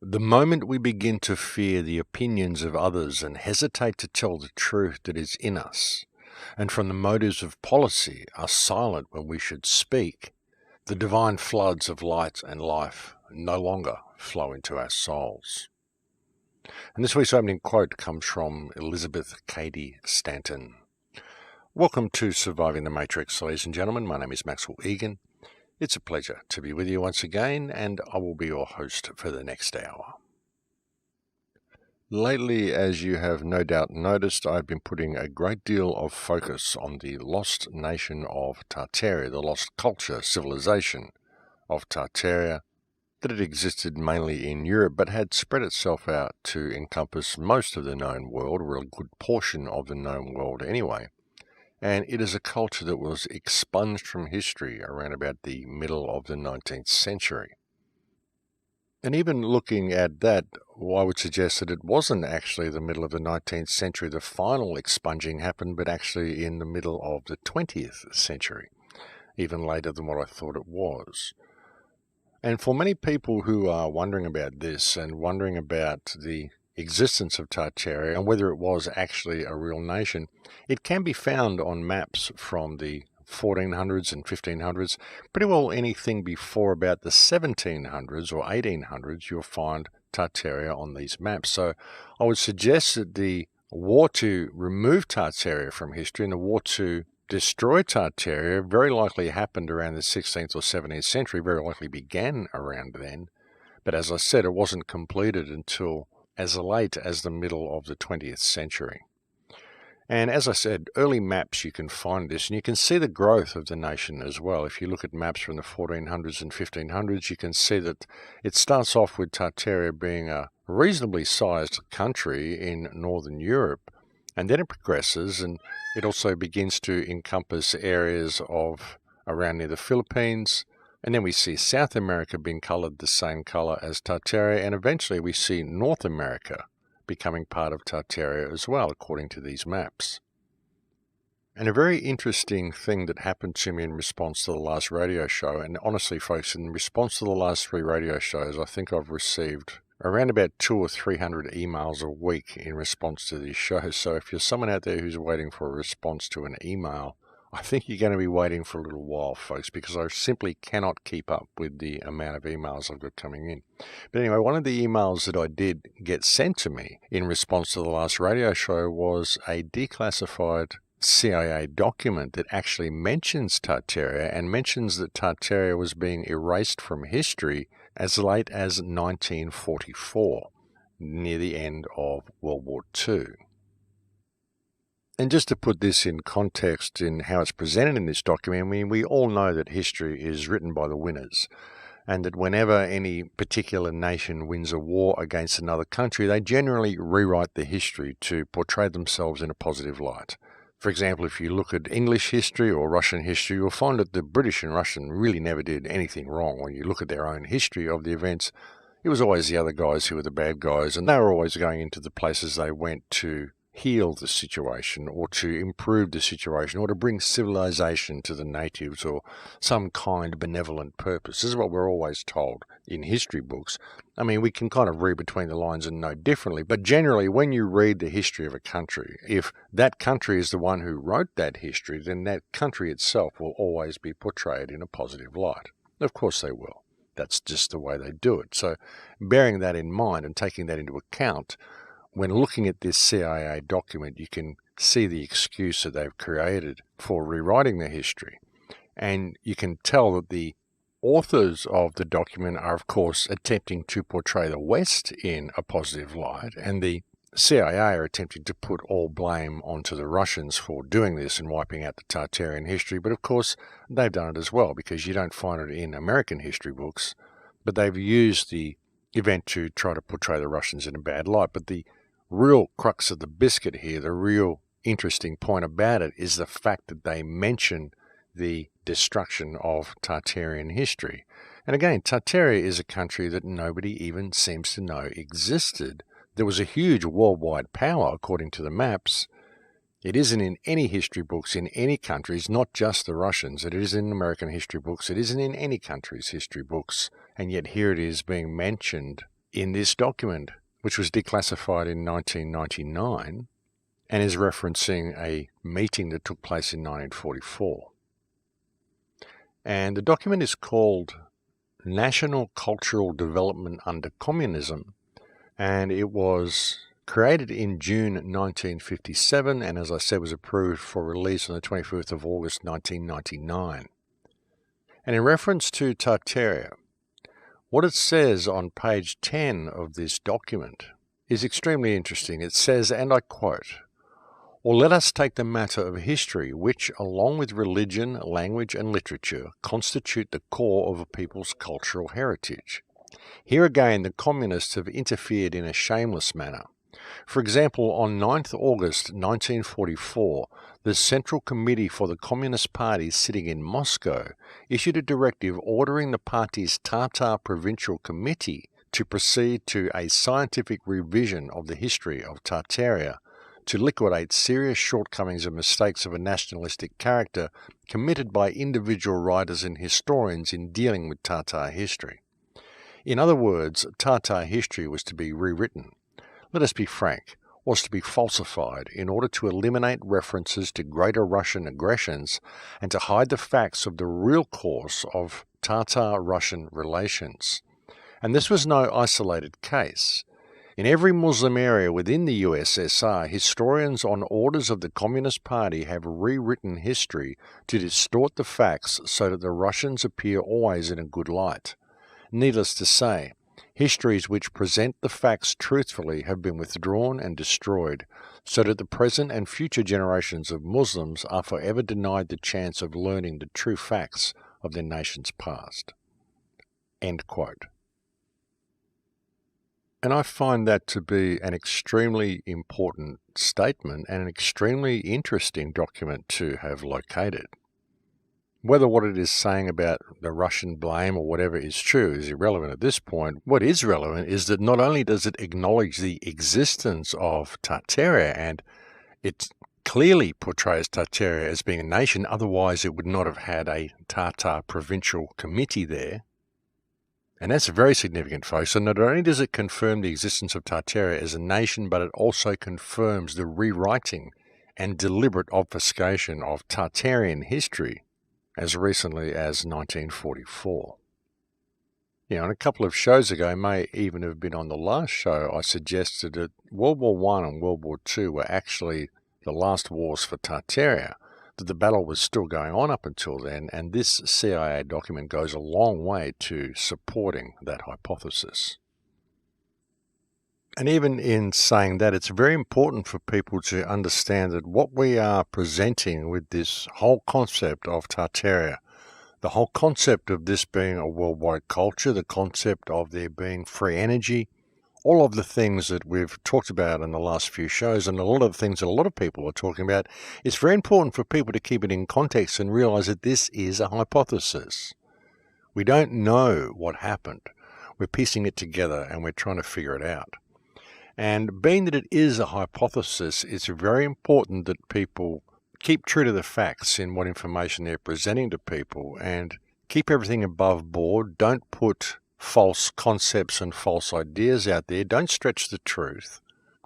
The moment we begin to fear the opinions of others and hesitate to tell the truth that is in us, and from the motives of policy are silent when we should speak, the divine floods of light and life no longer flow into our souls. And this week's opening quote comes from Elizabeth Cady Stanton. Welcome to Surviving the Matrix, ladies and gentlemen. My name is Maxwell Egan. It's a pleasure to be with you once again, and I will be your host for the next hour. Lately, as you have no doubt noticed, I've been putting a great deal of focus on the lost nation of Tartaria, the lost culture, civilization of Tartaria, that it existed mainly in Europe but had spread itself out to encompass most of the known world, or a good portion of the known world anyway. And it is a culture that was expunged from history around about the middle of the 19th century. And even looking at that, I would suggest that it wasn't actually the middle of the 19th century the final expunging happened, but actually in the middle of the 20th century, even later than what I thought it was. And for many people who are wondering about this and wondering about the existence of Tartaria and whether it was actually a real nation, it can be found on maps from the 1400s and 1500s. Pretty well anything before about the 1700s or 1800s, you'll find Tartaria on these maps. So I would suggest that the war to remove Tartaria from history and the war to destroy Tartaria very likely happened around the 16th or 17th century, very likely began around then. But as I said, it wasn't completed until as late as the middle of the 20th century. And as I said, early maps you can find this, and you can see the growth of the nation as well. If you look at maps from the 1400s and 1500s, you can see that it starts off with Tartaria being a reasonably sized country in northern Europe, and then it progresses, and it also begins to encompass areas of around near the Philippines. And then we see South America being coloured the same colour as Tartaria, and eventually we see North America becoming part of Tartaria as well, according to these maps. And a very interesting thing that happened to me in response to the last radio show, and honestly folks, in response to the last 3 radio shows, I think I've received around about 200 or 300 emails a week in response to these shows. So if you're someone out there who's waiting for a response to an email, I think you're going to be waiting for a little while, folks, because I simply cannot keep up with the amount of emails I've got coming in. But anyway, one of the emails that I did get sent to me in response to the last radio show was a declassified CIA document that actually mentions Tartaria and mentions that Tartaria was being erased from history as late as 1944, near the end of World War II. And just to put this in context in how it's presented in this document, I mean, we all know that history is written by the winners, and that whenever any particular nation wins a war against another country, they generally rewrite the history to portray themselves in a positive light. For example, if you look at English history or Russian history, you'll find that the British and Russian really never did anything wrong. When you look at their own history of the events, it was always the other guys who were the bad guys, and they were always going into the places they went to heal the situation or to improve the situation or to bring civilization to the natives or some kind benevolent purpose. This is what we're always told in history books. I mean, we can kind of read between the lines and know differently, but generally when you read the history of a country, if that country is the one who wrote that history, then that country itself will always be portrayed in a positive light. Of course they will. That's just the way they do it. So bearing that in mind and taking that into account, when looking at this CIA document, you can see the excuse that they've created for rewriting the history. And you can tell that the authors of the document are, of course, attempting to portray the West in a positive light, and the CIA are attempting to put all blame onto the Russians for doing this and wiping out the Tartarian history. But of course, they've done it as well, because you don't find it in American history books. But they've used the event to try to portray the Russians in a bad light. But the real crux of the biscuit here, the real interesting point about it, is the fact that they mention the destruction of Tartarian history. And again, Tartaria is a country that nobody even seems to know existed. There was a huge worldwide power, according to the maps. It isn't in any history books in any countries, not just the Russians. It is in American history books. It isn't in any country's history books. And yet here it is being mentioned in this document, which was declassified in 1999 and is referencing a meeting that took place in 1944. And the document is called National Cultural Development Under Communism, and it was created in June 1957 and, as I said, was approved for release on the 25th of August 1999. And in reference to Tartaria, what it says on page 10 of this document is extremely interesting. It says, and I quote, "Or let us take the matter of history, which, along with religion, language, and literature, constitute the core of a people's cultural heritage. Here again, the communists have interfered in a shameless manner. For example, on 9th August 1944, the Central Committee for the Communist Party sitting in Moscow issued a directive ordering the party's Tatar Provincial Committee to proceed to a scientific revision of the history of Tartaria to liquidate serious shortcomings and mistakes of a nationalistic character committed by individual writers and historians in dealing with Tatar history. In other words, Tatar history was to be rewritten. Let us be frank, was to be falsified in order to eliminate references to Greater Russian aggressions and to hide the facts of the real course of Tatar-Russian relations. And this was no isolated case. In every Muslim area within the USSR, historians on orders of the Communist Party have rewritten history to distort the facts so that the Russians appear always in a good light. Needless to say, histories which present the facts truthfully have been withdrawn and destroyed, so that the present and future generations of Muslims are forever denied the chance of learning the true facts of their nation's past." End quote. And I find that to be an extremely important statement and an extremely interesting document to have located. Whether what it is saying about the Russian blame or whatever is true is irrelevant at this point. What is relevant is that not only does it acknowledge the existence of Tartaria, and it clearly portrays Tartaria as being a nation, otherwise it would not have had a Tatar Provincial Committee there. And that's very significant, folks. So not only does it confirm the existence of Tartaria as a nation, but it also confirms the rewriting and deliberate obfuscation of Tartarian history as recently as 1944. You know, and a couple of shows ago, may even have been on the last show, I suggested that World War I and World War II were actually the last wars for Tartaria, that the battle was still going on up until then, and this CIA document goes a long way to supporting that hypothesis. And even in saying that, it's very important for people to understand that what we are presenting with this whole concept of Tartaria, the whole concept of this being a worldwide culture, the concept of there being free energy, all of the things that we've talked about in the last few shows, and a lot of the things that a lot of people are talking about, it's very important for people to keep it in context and realize that this is a hypothesis. We don't know what happened. We're piecing it together and we're trying to figure it out. And being that it is a hypothesis, it's very important that people keep true to the facts in what information they're presenting to people and keep everything above board. Don't put false concepts and false ideas out there. Don't stretch the truth.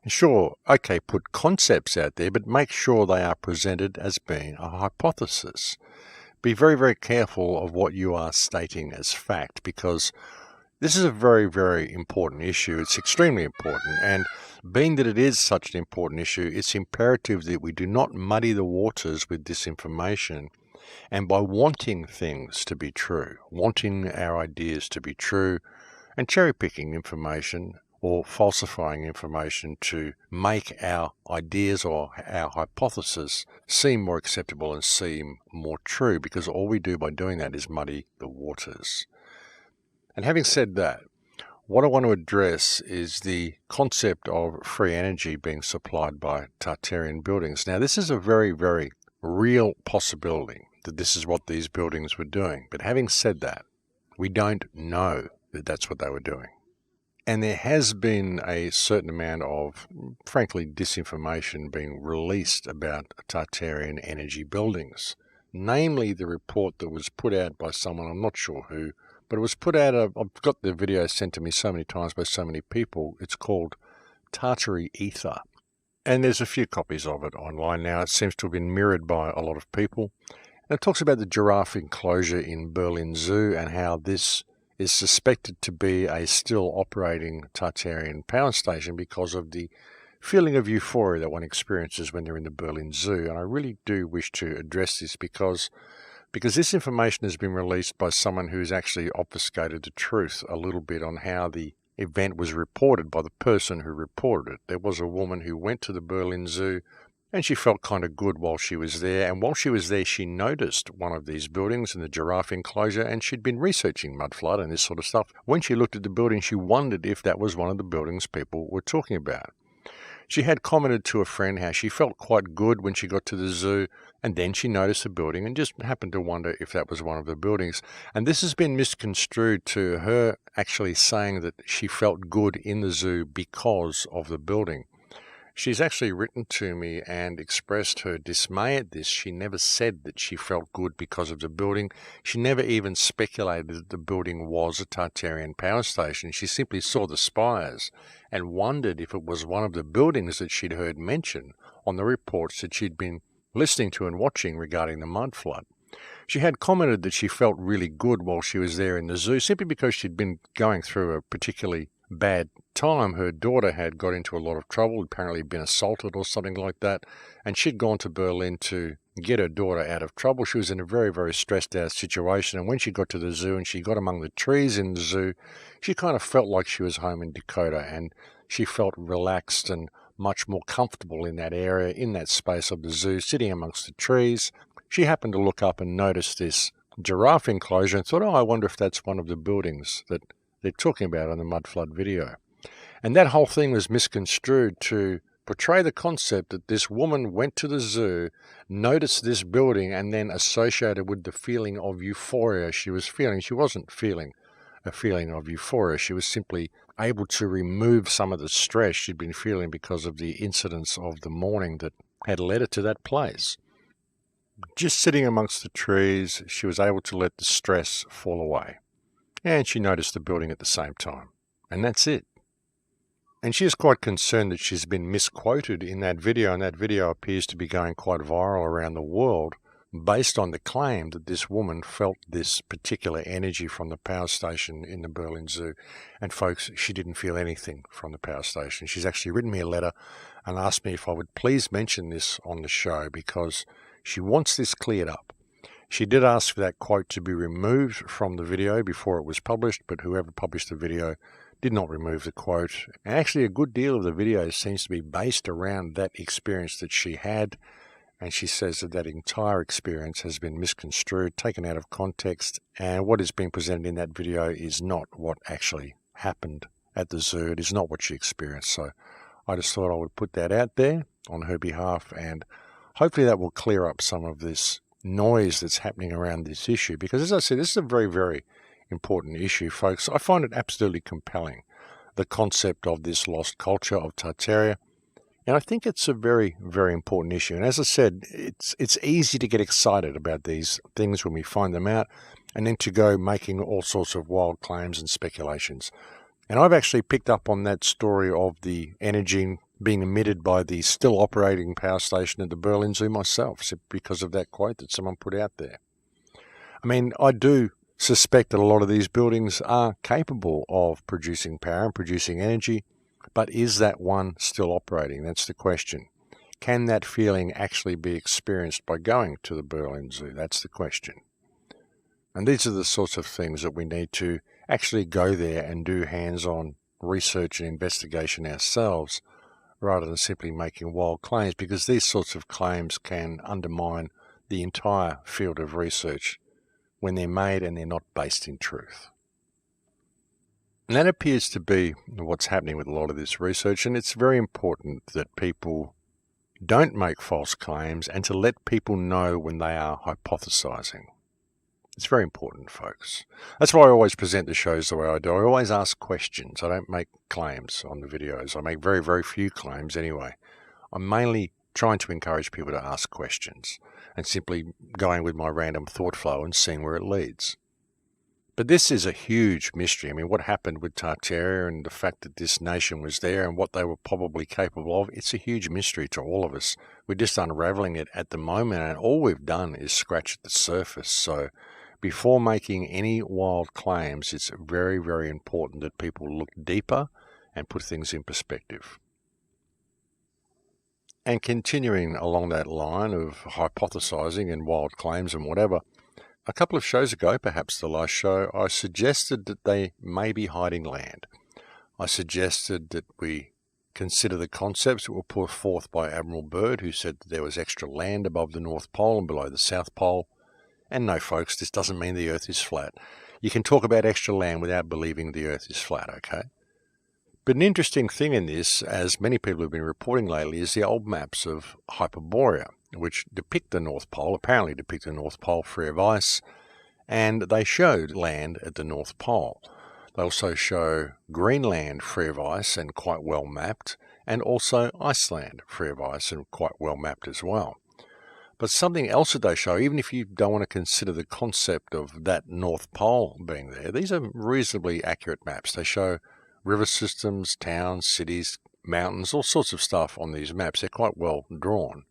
Sure, okay, put concepts out there, but make sure they are presented as being a hypothesis. Be very, very careful of what you are stating as fact, because this is a very, very important issue. It's extremely important, and being that it is such an important issue, it's imperative that we do not muddy the waters with this information, and by wanting things to be true, wanting our ideas to be true, and cherry-picking information or falsifying information to make our ideas or our hypothesis seem more acceptable and seem more true, because all we do by doing that is muddy the waters. And having said that, what I want to address is the concept of free energy being supplied by Tartarian buildings. Now, this is a very, very real possibility that this is what these buildings were doing. But having said that, we don't know that that's what they were doing. And there has been a certain amount of, frankly, disinformation being released about Tartarian energy buildings. Namely, the report that was put out by someone, I'm not sure who, but it was put out, I've got the video sent to me so many times by so many people. It's called Tartary Ether. And there's a few copies of it online now. It seems to have been mirrored by a lot of people. And it talks about the giraffe enclosure in Berlin Zoo and how this is suspected to be a still operating Tartarian power station because of the feeling of euphoria that one experiences when they're in the Berlin Zoo. And I really do wish to address this because this information has been released by someone who's actually obfuscated the truth a little bit on how the event was reported by the person who reported it. There was a woman who went to the Berlin Zoo and she felt kind of good while she was there. And while she was there, she noticed one of these buildings in the giraffe enclosure, and she'd been researching mud flood and this sort of stuff. When she looked at the building, she wondered if that was one of the buildings people were talking about. She had commented to a friend how she felt quite good when she got to the zoo, and then she noticed the building and just happened to wonder if that was one of the buildings. And this has been misconstrued to her actually saying that she felt good in the zoo because of the building. She's actually written to me and expressed her dismay at this. She never said that she felt good because of the building. She never even speculated that the building was a Tartarian power station. She simply saw the spires and wondered if it was one of the buildings that she'd heard mentioned on the reports that she'd been listening to and watching regarding the mud flood. She had commented that she felt really good while she was there in the zoo simply because she'd been going through a particularly bad time. Her daughter had got into a lot of trouble, apparently been assaulted or something like that, and she'd gone to Berlin to get her daughter out of trouble. She was in a very, very stressed out situation, and when she got to the zoo and she got among the trees in the zoo, she kind of felt like she was home in Dakota, and she felt relaxed and much more comfortable in that area, in that space of the zoo, sitting amongst the trees. She happened to look up and notice this giraffe enclosure and thought, I wonder if that's one of the buildings that they're talking about on the mud flood video. And that whole thing was misconstrued to portray the concept that this woman went to the zoo, noticed this building, and then associated with the feeling of euphoria she was feeling. She wasn't feeling a feeling of euphoria. She was simply able to remove some of the stress she'd been feeling because of the incidents of the morning that had led her to that place. Just sitting amongst the trees, she was able to let the stress fall away. And she noticed the building at the same time. And that's it. And she is quite concerned that she's been misquoted in that video, and that video appears to be going quite viral around the world based on the claim that this woman felt this particular energy from the power station in the Berlin Zoo. And folks, she didn't feel anything from the power station. She's actually written me a letter and asked me if I would please mention this on the show because she wants this cleared up. She did ask for that quote to be removed from the video before it was published, but whoever published the video did not remove the quote. And actually, a good deal of the video seems to be based around that experience that she had, and she says that that entire experience has been misconstrued, taken out of context, and what is being presented in that video is not what actually happened at the zoo. It is not what she experienced. So I just thought I would put that out there on her behalf, and hopefully that will clear up some of this noise that's happening around this issue, because as I said, this is a very, very important issue, folks. I find it absolutely compelling, the concept of this lost culture of Tartaria, and I think it's a very, very important issue. And as I said, it's easy to get excited about these things when we find them out, and then to go making all sorts of wild claims and speculations. And I've actually picked up on that story of the energy being emitted by the still operating power station at the Berlin Zoo myself, because of that quote that someone put out there. I mean, I do suspect that a lot of these buildings are capable of producing power and producing energy, but is that one still operating? That's the question. Can that feeling actually be experienced by going to the Berlin Zoo? That's the question. And these are the sorts of things that we need to actually go there and do hands-on research and investigation ourselves, rather than simply making wild claims, because these sorts of claims can undermine the entire field of research when they're made and they're not based in truth. And that appears to be what's happening with a lot of this research, and it's very important that people don't make false claims and to let people know when they are hypothesizing. It's very important, folks. That's why I always present the shows the way I do. I always ask questions. I don't make claims on the videos. I make very, very few claims anyway. I'm mainly trying to encourage people to ask questions and simply going with my random thought flow and seeing where it leads. But this is a huge mystery. I mean, what happened with Tartaria and the fact that this nation was there and what they were probably capable of, it's a huge mystery to all of us. We're just unraveling it at the moment, and all we've done is scratch at the surface. So before making any wild claims, it's very, very important that people look deeper and put things in perspective. And continuing along that line of hypothesizing and wild claims and whatever, a couple of shows ago, perhaps the last show, I suggested that they may be hiding land. I suggested that we consider the concepts that were put forth by Admiral Byrd, who said that there was extra land above the North Pole and below the South Pole. And no, folks, this doesn't mean the Earth is flat. You can talk about extra land without believing the Earth is flat, okay? But an interesting thing in this, as many people have been reporting lately, is the old maps of Hyperborea, which depict the North Pole, apparently depict the North Pole free of ice, and they showed land at the North Pole. They also show Greenland free of ice and quite well mapped, and also Iceland free of ice and quite well mapped as well. But something else that they show, even if you don't want to consider the concept of that North Pole being there, these are reasonably accurate maps. They show river systems, towns, cities, mountains, all sorts of stuff on these maps. They're quite well drawn.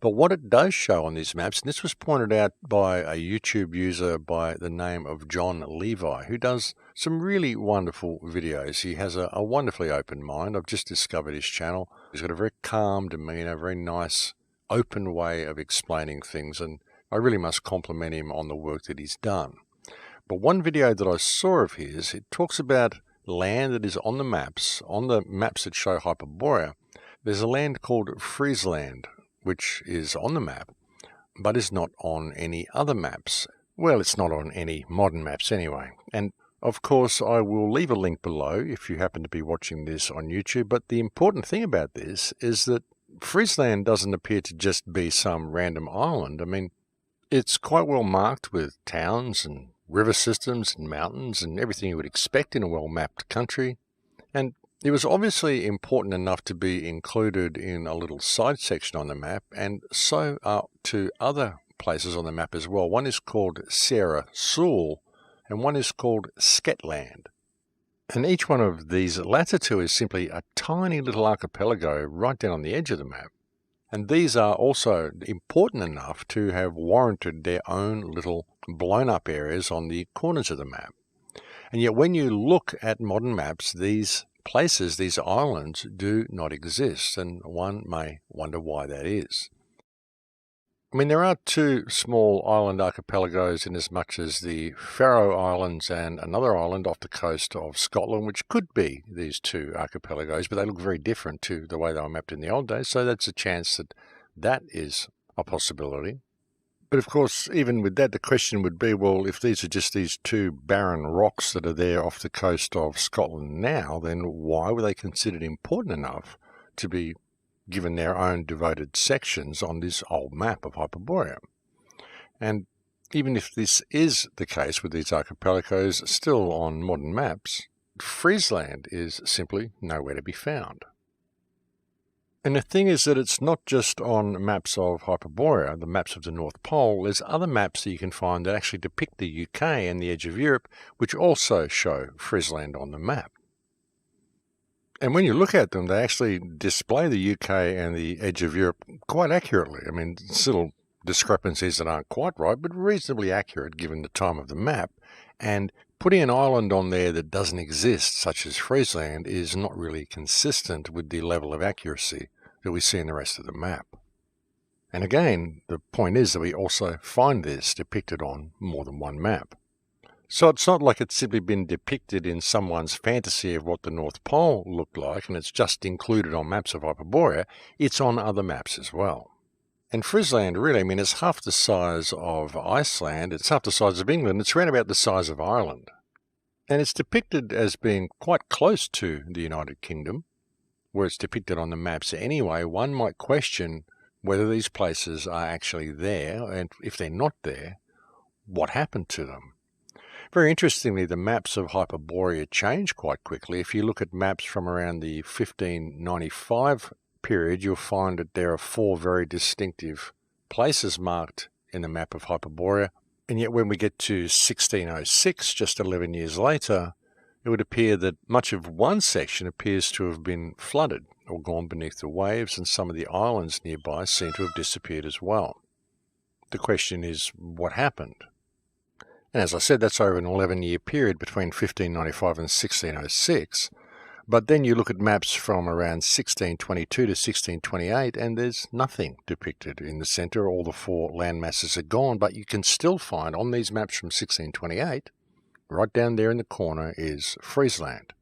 But what it does show on these maps, and this was pointed out by a YouTube user by the name of John Levi, who does some really wonderful videos. He has a wonderfully open mind. I've just discovered his channel. He's got a very calm demeanor, very nice, open way of explaining things, and I really must compliment him on the work that he's done. But one video that I saw of his, it talks about land that is on the maps that show Hyperborea. There's a land called Friesland, which is on the map, but is not on any other maps. Well, it's not on any modern maps anyway. And of course, I will leave a link below if you happen to be watching this on YouTube. But the important thing about this is that Friesland doesn't appear to just be some random island. I mean, it's quite well marked with towns and river systems and mountains and everything you would expect in a well-mapped country. And it was obviously important enough to be included in a little side section on the map, and so are two other places on the map as well. One is called Sierra Sul, and one is called Sketland. And each one of these latter two is simply a tiny little archipelago right down on the edge of the map. And these are also important enough to have warranted their own little blown-up areas on the corners of the map. And yet when you look at modern maps, these places, these islands, do not exist, and one may wonder why that is. I mean, there are two small island archipelagos in as much as the Faroe Islands and another island off the coast of Scotland, which could be these two archipelagos, but they look very different to the way they were mapped in the old days, so that's a chance that that is a possibility. But of course, even with that, the question would be, well, if these are just these two barren rocks that are there off the coast of Scotland now, then why were they considered important enough to be given their own devoted sections on this old map of Hyperborea? And even if this is the case with these archipelagos still on modern maps, Friesland is simply nowhere to be found. And the thing is that it's not just on maps of Hyperborea, the maps of the North Pole. There's other maps that you can find that actually depict the UK and the edge of Europe, which also show Friesland on the map. And when you look at them, they actually display the UK and the edge of Europe quite accurately. I mean, still discrepancies that aren't quite right, but reasonably accurate given the time of the map. And putting an island on there that doesn't exist, such as Friesland, is not really consistent with the level of accuracy that we see in the rest of the map. And again, the point is that we also find this depicted on more than one map. So it's not like it's simply been depicted in someone's fantasy of what the North Pole looked like, and it's just included on maps of Hyperborea. It's on other maps as well. And Friesland, really, I mean, it's half the size of Iceland, it's half the size of England, it's around about the size of Ireland. And it's depicted as being quite close to the United Kingdom, where it's depicted on the maps anyway. One might question whether these places are actually there, and if they're not there, what happened to them? Very interestingly, the maps of Hyperborea change quite quickly. If you look at maps from around the 1595 period, you'll find that there are four very distinctive places marked in the map of Hyperborea. And yet when we get to 1606, just 11 years later, it would appear that much of one section appears to have been flooded or gone beneath the waves, and some of the islands nearby seem to have disappeared as well. The question is, what happened? And as I said, that's over an 11-year period between 1595 and 1606. But then you look at maps from around 1622 to 1628, and there's nothing depicted in the centre. All the four land masses are gone, but you can still find on these maps from 1628, right down there in the corner is Friesland.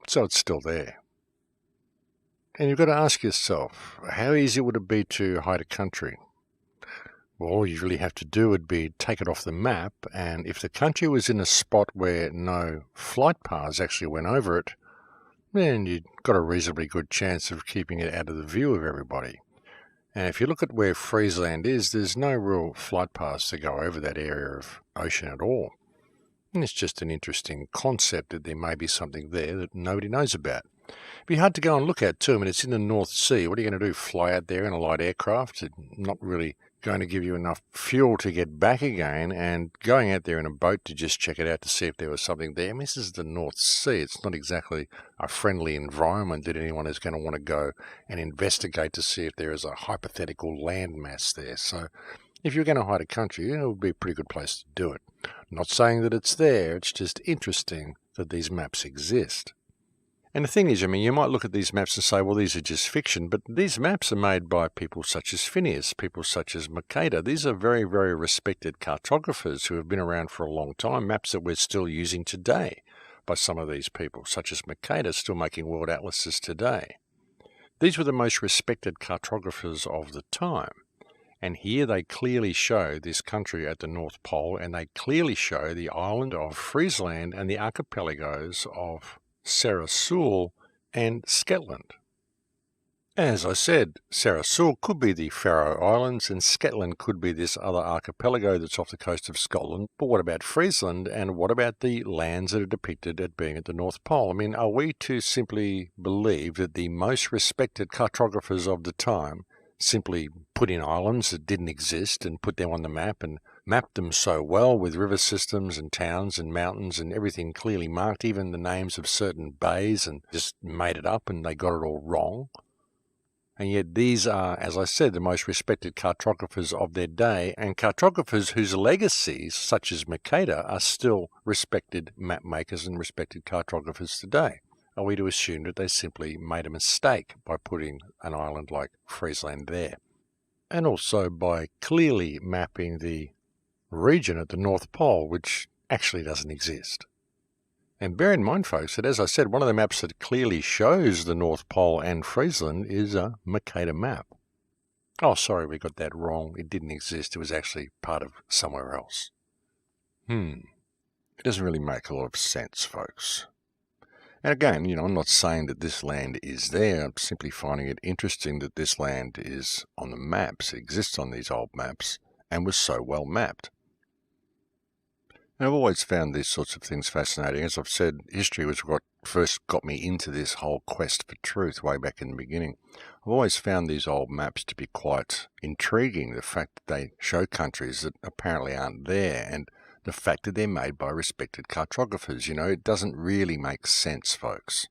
So it's still there. And you've got to ask yourself, how easy would it be to hide a country? Well, all you really have to do would be take it off the map, and if the country was in a spot where no flight paths actually went over it, then you've got a reasonably good chance of keeping it out of the view of everybody. And if you look at where Friesland is, there's no real flight paths to go over that area of ocean at all. And it's just an interesting concept that there may be something there that nobody knows about. It'd be hard to go and look at too. I mean, it's in the North Sea. What are you going to do, fly out there in a light aircraft? It's not really going to give you enough fuel to get back again, and going out there in a boat to just check it out to see if there was something there. I mean, this is the North Sea. It's not exactly a friendly environment that anyone is going to want to go and investigate to see if there is a hypothetical landmass there. So if you're going to hide a country, it would be a pretty good place to do it. Not saying that it's there, it's just interesting that these maps exist. And the thing is, I mean, you might look at these maps and say, well, these are just fiction, but these maps are made by people such as Phineas, people such as Mercator. These are very, very respected cartographers who have been around for a long time, maps that we're still using today by some of these people, such as Mercator, still making world atlases today. These were the most respected cartographers of the time. And here they clearly show this country at the North Pole, and they clearly show the island of Friesland and the archipelagos of Sarasul and Shetland. As I said, Sarasul could be the Faroe Islands and Shetland could be this other archipelago that's off the coast of Scotland. But what about Friesland, and what about the lands that are depicted as being at the North Pole? I mean, are we to simply believe that the most respected cartographers of the time simply put in islands that didn't exist and put them on the map and mapped them so well with river systems and towns and mountains and everything clearly marked, even the names of certain bays, and just made it up and they got it all wrong? And yet these are, as I said, the most respected cartographers of their day, and cartographers whose legacies, such as Mercator, are still respected map makers and respected cartographers today. Are we to assume that they simply made a mistake by putting an island like Friesland there? And also by clearly mapping the region at the North Pole, which actually doesn't exist. And bear in mind, folks, that as I said, one of the maps that clearly shows the North Pole and Friesland is a Mercator map. Oh, sorry, we got that wrong. It didn't exist. It was actually part of somewhere else. It doesn't really make a lot of sense, folks. And again, I'm not saying that this land is there. I'm simply finding it interesting that this land is on the maps, exists on these old maps, and was so well mapped. And I've always found these sorts of things fascinating. As I've said, history was what first got me into this whole quest for truth way back in the beginning. I've always found these old maps to be quite intriguing. The fact that they show countries that apparently aren't there, and the fact that they're made by respected cartographers. It doesn't really make sense, folks.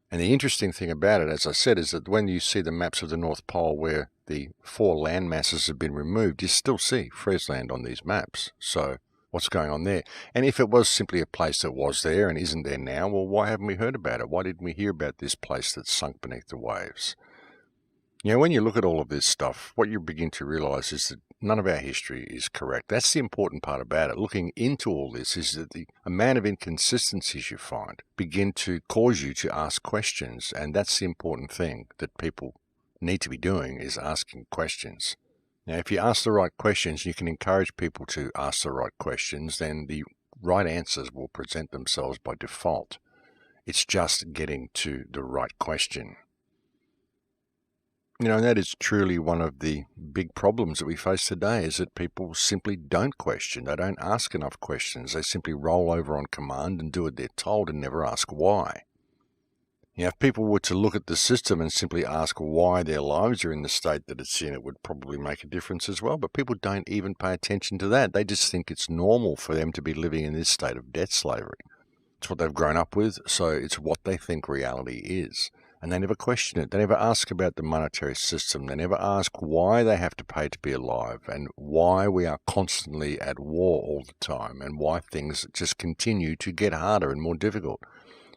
And the interesting thing about it, as I said, is that when you see the maps of the North Pole where the four land masses have been removed, you still see Friesland on these maps. So what's going on there? And if it was simply a place that was there and isn't there now, well, why haven't we heard about it? Why didn't we hear about this place that's sunk beneath the waves? When you look at all of this stuff, what you begin to realize is that none of our history is correct. That's the important part about it. Looking into all this is that the amount of inconsistencies you find begin to cause you to ask questions, and that's the important thing that people need to be doing, is asking questions. Now, if you ask the right questions, you can encourage people to ask the right questions, then the right answers will present themselves by default. It's just getting to the right question. And that is truly one of the big problems that we face today, is that people simply don't question. They don't ask enough questions. They simply roll over on command and do what they're told and never ask why. If people were to look at the system and simply ask why their lives are in the state that it's in, it would probably make a difference as well. But people don't even pay attention to that. They just think it's normal for them to be living in this state of debt slavery. It's what they've grown up with, so it's what they think reality is. And they never question it. They never ask about the monetary system. They never ask why they have to pay to be alive and why we are constantly at war all the time and why things just continue to get harder and more difficult.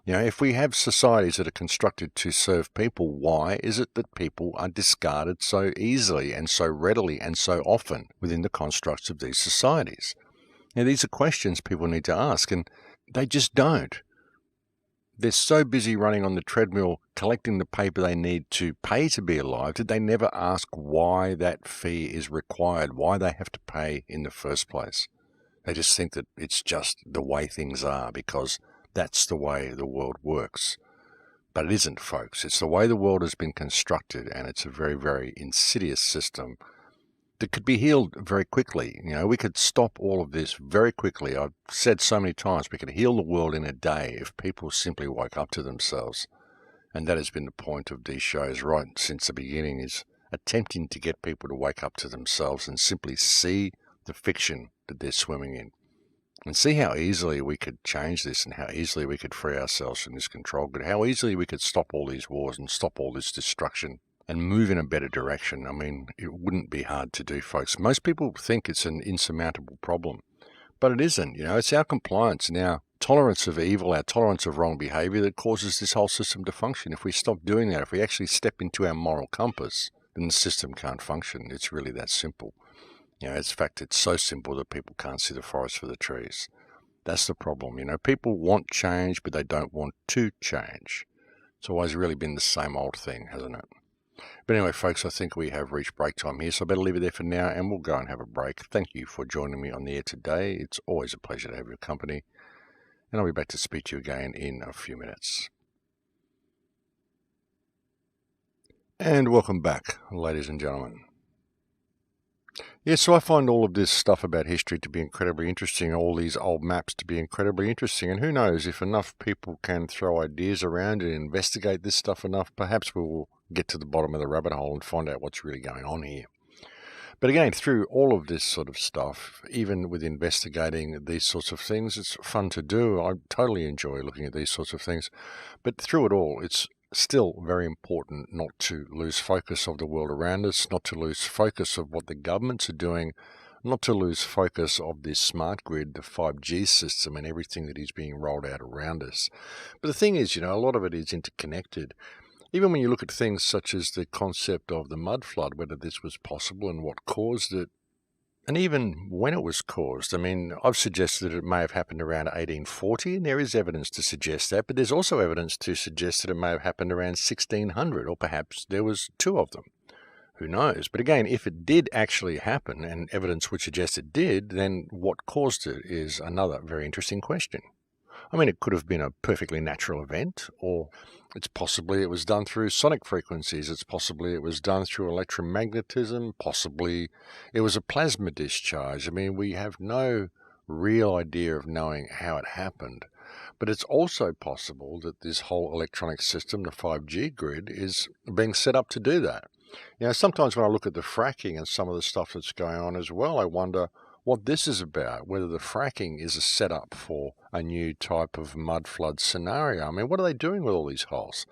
If we have societies that are constructed to serve people, why is it that people are discarded so easily and so readily and so often within the constructs of these societies? These are questions people need to ask, and they just don't. They're so busy running on the treadmill, collecting the paper they need to pay to be alive, that they never ask why that fee is required, why they have to pay in the first place. They just think that it's just the way things are because that's the way the world works. But it isn't, folks. It's the way the world has been constructed, and it's a very, very insidious system that could be healed very quickly. We could stop all of this very quickly. I've said so many times, we could heal the world in a day if people simply woke up to themselves. And that has been the point of these shows right since the beginning, is attempting to get people to wake up to themselves and simply see the fiction that they're swimming in. And see how easily we could change this and how easily we could free ourselves from this control grid, how easily we could stop all these wars and stop all this destruction and move in a better direction. It wouldn't be hard to do, folks. Most people think it's an insurmountable problem, but it isn't. It's our compliance and our tolerance of evil, our tolerance of wrong behavior that causes this whole system to function. If we stop doing that, if we actually step into our moral compass, then the system can't function. It's really that simple. In fact, it's so simple that people can't see the forest for the trees. That's the problem. People want change, but they don't want to change. It's always really been the same old thing, hasn't it? But anyway, folks, I think we have reached break time here, so I better leave it there for now, and we'll go and have a break. Thank you for joining me on the air today. It's always a pleasure to have your company, and I'll be back to speak to you again in a few minutes. And welcome back, ladies and gentlemen. So I find all of this stuff about history to be incredibly interesting, all these old maps to be incredibly interesting, and who knows, if enough people can throw ideas around and investigate this stuff enough, perhaps we will get to the bottom of the rabbit hole and find out what's really going on here. But again, through all of this sort of stuff, even with investigating these sorts of things, it's fun to do. I totally enjoy looking at these sorts of things, but through it all, it's still very important not to lose focus of the world around us, not to lose focus of what the governments are doing, not to lose focus of this smart grid, the 5G system, and everything that is being rolled out around us. But the thing is, a lot of it is interconnected. Even when you look at things such as the concept of the mud flood, whether this was possible and what caused it, and even when it was caused. I've suggested that it may have happened around 1840, and there is evidence to suggest that, but there's also evidence to suggest that it may have happened around 1600, or perhaps there was two of them. Who knows? But again, if it did actually happen, and evidence would suggest it did, then what caused it is another very interesting question. It could have been a perfectly natural event, or it's possibly it was done through sonic frequencies, it's possibly it was done through electromagnetism, possibly it was a plasma discharge. We have no real idea of knowing how it happened. But it's also possible that this whole electronic system, the 5G grid, is being set up to do that. Sometimes when I look at the fracking and some of the stuff that's going on as well, I wonder what this is about, whether the fracking is a setup for a new type of mud flood scenario. What are they doing with all these holes?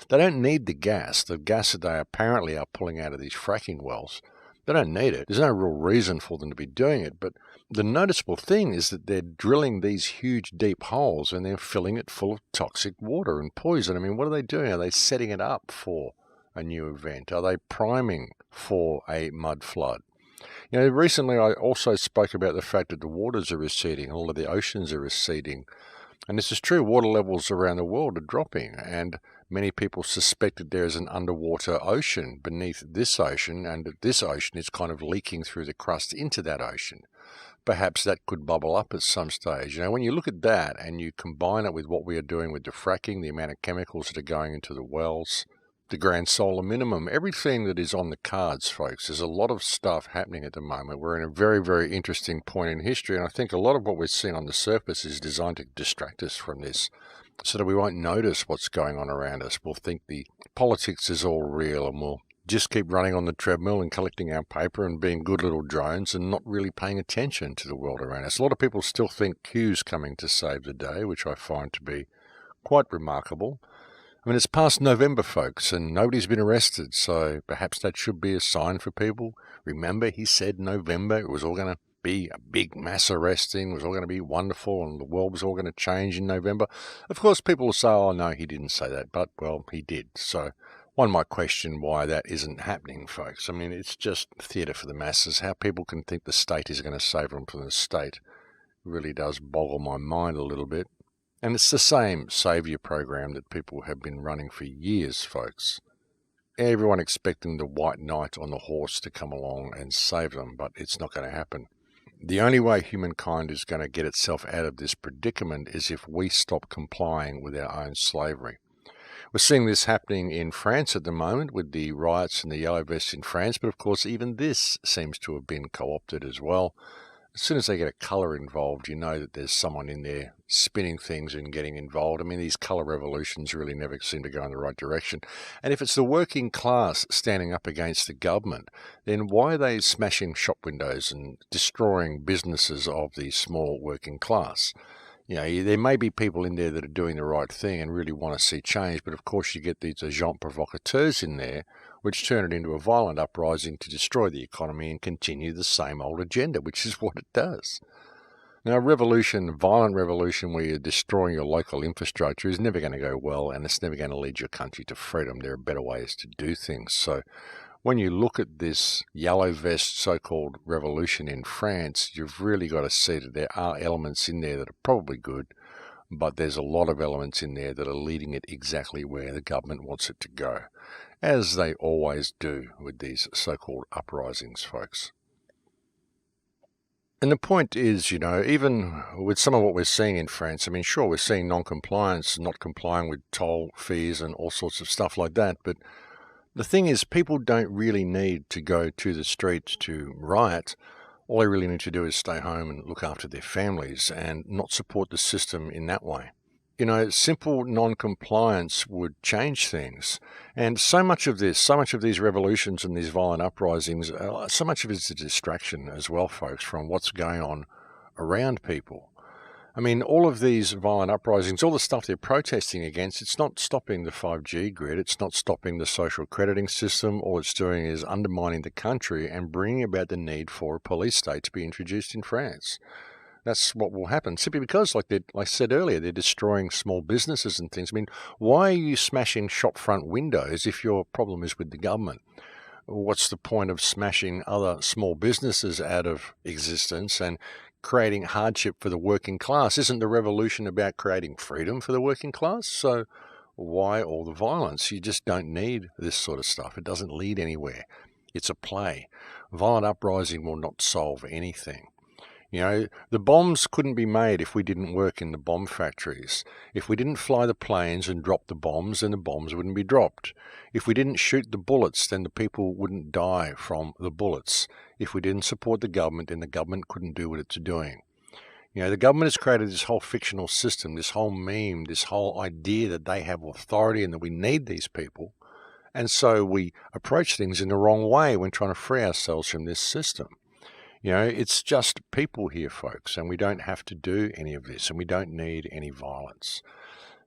They don't need the gas that they apparently are pulling out of these fracking wells. They don't need it. There's no real reason for them to be doing it, but the noticeable thing is that they're drilling these huge deep holes and they're filling it full of toxic water and poison. What are they doing? Are they setting it up for a new event? Are they priming for a mud flood? Recently I also spoke about the fact that the waters are receding, all of the oceans are receding. And this is true, water levels around the world are dropping, and many people suspect that there is an underwater ocean beneath this ocean, and that this ocean is kind of leaking through the crust into that ocean. Perhaps that could bubble up at some stage. When you look at that and you combine it with what we are doing with the fracking, the amount of chemicals that are going into the wells, the grand solar minimum, everything that is on the cards, folks. There's a lot of stuff happening at the moment. We're in a very, very interesting point in history, and I think a lot of what we're seeing on the surface is designed to distract us from this so that we won't notice what's going on around us. We'll think the politics is all real, and we'll just keep running on the treadmill and collecting our paper and being good little drones and not really paying attention to the world around us. A lot of people still think Q's coming to save the day, which I find to be quite remarkable. I mean, it's past November, folks, and nobody's been arrested, so perhaps that should be a sign for people. Remember, he said November, it was all going to be a big mass arresting, it was all going to be wonderful, and the world was all going to change in November. Of course, people will say, oh, no, he didn't say that, but, well, he did. So one might question why that isn't happening, folks. I mean, it's just theatre for the masses. How people can think the state is going to save them from the state really does boggle my mind a little bit. And it's the same saviour program that people have been running for years, folks. Everyone expecting the white knight on the horse to come along and save them, but it's not going to happen. The only way humankind is going to get itself out of this predicament is if we stop complying with our own slavery. We're seeing this happening in France at the moment with the riots and the yellow vests in France, but of course even this seems to have been co-opted as well. As soon as they get a colour involved, you know that there's someone in there spinning things and getting involved. I mean, these colour revolutions really never seem to go in the right direction. And if it's the working class standing up against the government, then why are they smashing shop windows and destroying businesses of the small working class? You know, there may be people in there that are doing the right thing and really want to see change, but of course you get these agents provocateurs in there which turn it into a violent uprising to destroy the economy and continue the same old agenda, which is what it does. Now, violent revolution where you're destroying your local infrastructure is never going to go well, and it's never going to lead your country to freedom. There are better ways to do things. So when you look at this yellow vest so-called revolution in France, you've really got to see that there are elements in there that are probably good, but there's a lot of elements in there that are leading it exactly where the government wants it to go, as they always do with these so-called uprisings, folks. And the point is, you know, even with some of what we're seeing in France, I mean, sure, we're seeing non-compliance, not complying with toll fees and all sorts of stuff like that, but the thing is, people don't really need to go to the streets to riot. All they really need to do is stay home and look after their families and not support the system in that way. You know, simple non-compliance would change things. And so much of these revolutions and these violent uprisings, so much of it is a distraction as well, folks, from what's going on around people. I mean, all of these violent uprisings, all the stuff they're protesting against, it's not stopping the 5G grid, it's not stopping the social crediting system. All it's doing is undermining the country and bringing about the need for a police state to be introduced in France. That's what will happen, simply because, like I said earlier, they're destroying small businesses and things. I mean, why are you smashing shop front windows if your problem is with the government? What's the point of smashing other small businesses out of existence and creating hardship for the working class? Isn't the revolution about creating freedom for the working class? So why all the violence? You just don't need this sort of stuff. It doesn't lead anywhere. It's a play. Violent uprising will not solve anything. You know, the bombs couldn't be made if we didn't work in the bomb factories. If we didn't fly the planes and drop the bombs, then the bombs wouldn't be dropped. If we didn't shoot the bullets, then the people wouldn't die from the bullets. If we didn't support the government, then the government couldn't do what it's doing. You know, the government has created this whole fictional system, this whole meme, this whole idea that they have authority and that we need these people. And so we approach things in the wrong way when trying to free ourselves from this system. You know, it's just people here, folks, and we don't have to do any of this, and we don't need any violence.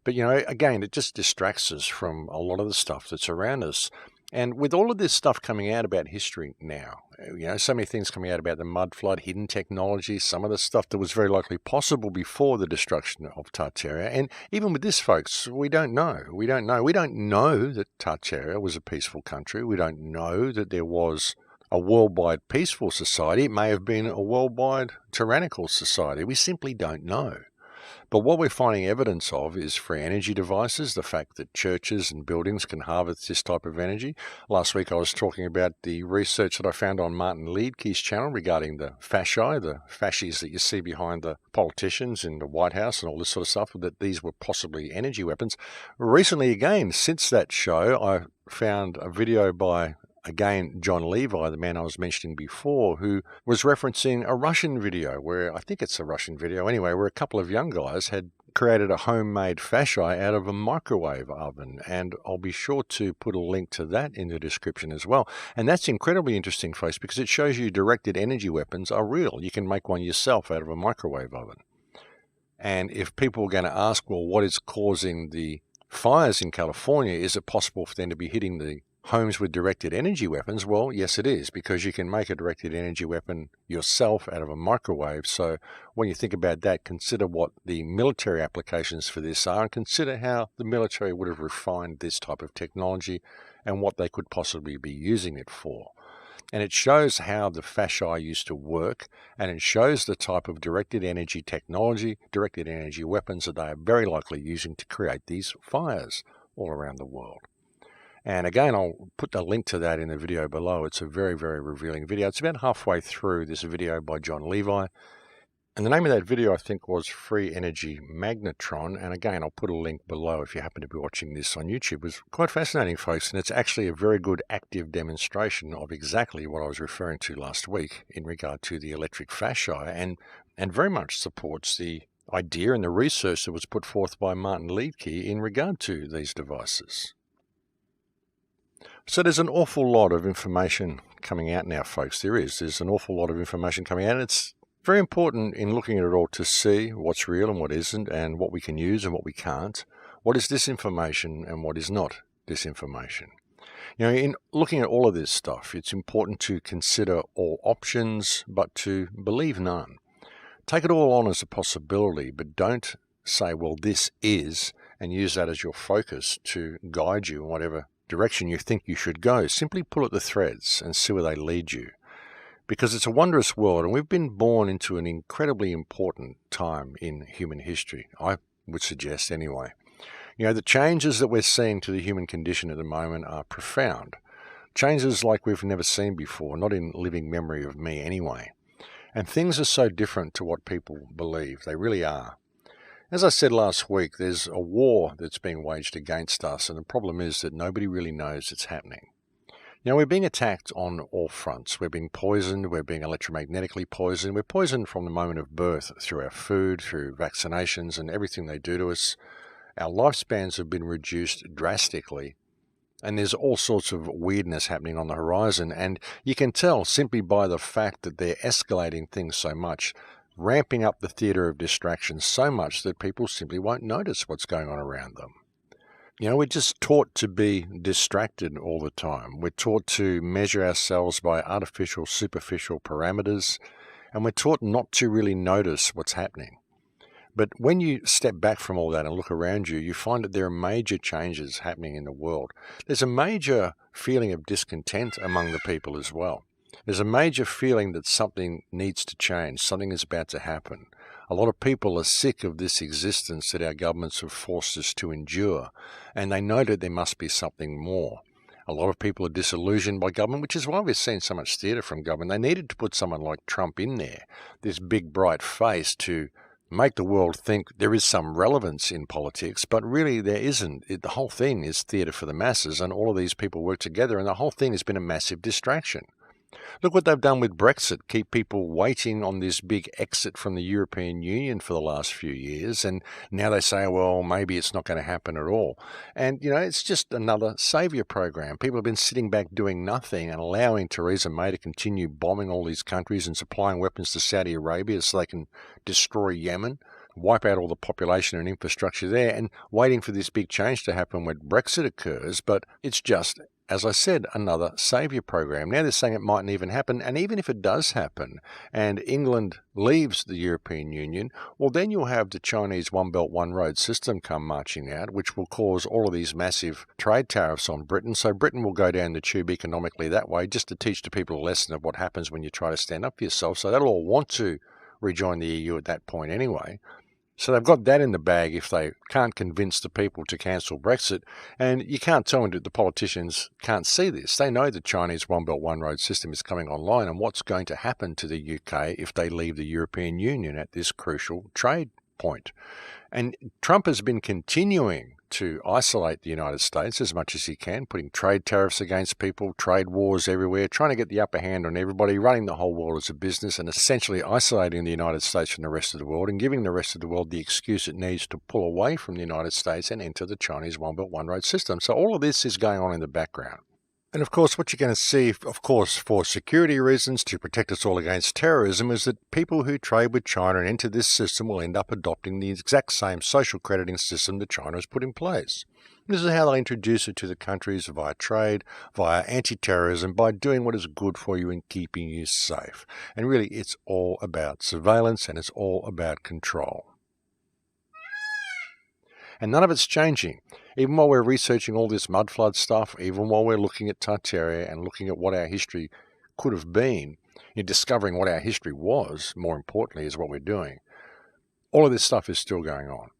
But, you know, again, it just distracts us from a lot of the stuff that's around us. And with all of this stuff coming out about history now, you know, so many things coming out about the mud flood, hidden technology, some of the stuff that was very likely possible before the destruction of Tartaria. And even with this, folks, we don't know. We don't know that Tartaria was a peaceful country. We don't know that there was a worldwide peaceful society. It may have been a worldwide tyrannical society. We simply don't know. But what we're finding evidence of is free energy devices, the fact that churches and buildings can harvest this type of energy. Last week I was talking about the research that I found on Martin Liedtke's channel regarding the fasci, the fasces that you see behind the politicians in the White House and all this sort of stuff, that these were possibly energy weapons. Recently again, since that show, I found a video by again, John Levi, the man I was mentioning before, who was referencing a Russian video where, I think it's a Russian video anyway, where a couple of young guys had created a homemade fasci out of a microwave oven. And I'll be sure to put a link to that in the description as well. And that's incredibly interesting, folks, because it shows you directed energy weapons are real. You can make one yourself out of a microwave oven. And if people are going to ask, well, what is causing the fires in California? Is it possible for them to be hitting the homes with directed energy weapons? Well, yes, it is, because you can make a directed energy weapon yourself out of a microwave. So when you think about that, consider what the military applications for this are, and consider how the military would have refined this type of technology and what they could possibly be using it for. And it shows how the fasci used to work, and it shows the type of directed energy technology, directed energy weapons that they are very likely using to create these fires all around the world. And again, I'll put the link to that in the video below. It's a very, very revealing video. It's about halfway through this video by John Levi. And the name of that video, I think, was Free Energy Magnetron. And again, I'll put a link below if you happen to be watching this on YouTube. It was quite fascinating, folks. And it's actually a very good active demonstration of exactly what I was referring to last week in regard to the electric fasci, and very much supports the idea and the research that was put forth by Martin Liedtke in regard to these devices. So there's an awful lot of information coming out now, folks. There's an awful lot of information coming out. It's very important in looking at it all to see what's real and what isn't, and what we can use and what we can't. What is disinformation and what is not disinformation? You know, in looking at all of this stuff, it's important to consider all options, but to believe none. Take it all on as a possibility, but don't say, well, this is, and use that as your focus to guide you in whatever direction you think you should go. Simply pull at the threads and see where they lead you. Because it's a wondrous world, and we've been born into an incredibly important time in human history, I would suggest anyway. You know, the changes that we're seeing to the human condition at the moment are profound. Changes like we've never seen before, not in living memory of me anyway. And things are so different to what people believe. They really are. As I said last week, there's a war that's being waged against us, and the problem is that nobody really knows it's happening. You know, we're being attacked on all fronts. We're being poisoned, we're being electromagnetically poisoned. We're poisoned from the moment of birth, through our food, through vaccinations and everything they do to us. Our lifespans have been reduced drastically, and there's all sorts of weirdness happening on the horizon, and you can tell simply by the fact that they're escalating things so much, ramping up the theatre of distraction so much that people simply won't notice what's going on around them. You know, we're just taught to be distracted all the time. We're taught to measure ourselves by artificial, superficial parameters, and we're taught not to really notice what's happening. But when you step back from all that and look around you, you find that there are major changes happening in the world. There's a major feeling of discontent among the people as well. There's a major feeling that something needs to change, something is about to happen. A lot of people are sick of this existence that our governments have forced us to endure, and they know that there must be something more. A lot of people are disillusioned by government, which is why we're seeing so much theatre from government. They needed to put someone like Trump in there, this big bright face, to make the world think there is some relevance in politics, but really there isn't. The whole thing is theatre for the masses, and all of these people work together, and the whole thing has been a massive distraction. Look what they've done with Brexit, keep people waiting on this big exit from the European Union for the last few years, and now they say, well, maybe it's not going to happen at all. And, you know, it's just another saviour program. People have been sitting back doing nothing and allowing Theresa May to continue bombing all these countries and supplying weapons to Saudi Arabia so they can destroy Yemen, wipe out all the population and infrastructure there, and waiting for this big change to happen when Brexit occurs. But it's just, as I said, another saviour program. Now they're saying it mightn't even happen, and even if it does happen and England leaves the European Union, well, then you'll have the Chinese One Belt One Road system come marching out, which will cause all of these massive trade tariffs on Britain. So Britain will go down the tube economically that way, just to teach the people a lesson of what happens when you try to stand up for yourself. So they'll all want to rejoin the EU at that point anyway. So they've got that in the bag if they can't convince the people to cancel Brexit. And you can't tell them that the politicians can't see this. They know the Chinese One Belt One Road system is coming online and what's going to happen to the UK if they leave the European Union at this crucial trade point. And Trump has been continuing to isolate the United States as much as he can, putting trade tariffs against people, trade wars everywhere, trying to get the upper hand on everybody, running the whole world as a business and essentially isolating the United States from the rest of the world and giving the rest of the world the excuse it needs to pull away from the United States and enter the Chinese One Belt One Road system. So all of this is going on in the background. And of course, what you're going to see, of course, for security reasons, to protect us all against terrorism, is that people who trade with China and enter this system will end up adopting the exact same social crediting system that China has put in place. This is how they introduce it to the countries via trade, via anti-terrorism, by doing what is good for you and keeping you safe. And really, it's all about surveillance and it's all about control. And none of it's changing. Even while we're researching all this mudflood stuff, even while we're looking at Tartaria and looking at what our history could have been, in discovering what our history was, more importantly, is what we're doing. All of this stuff is still going on.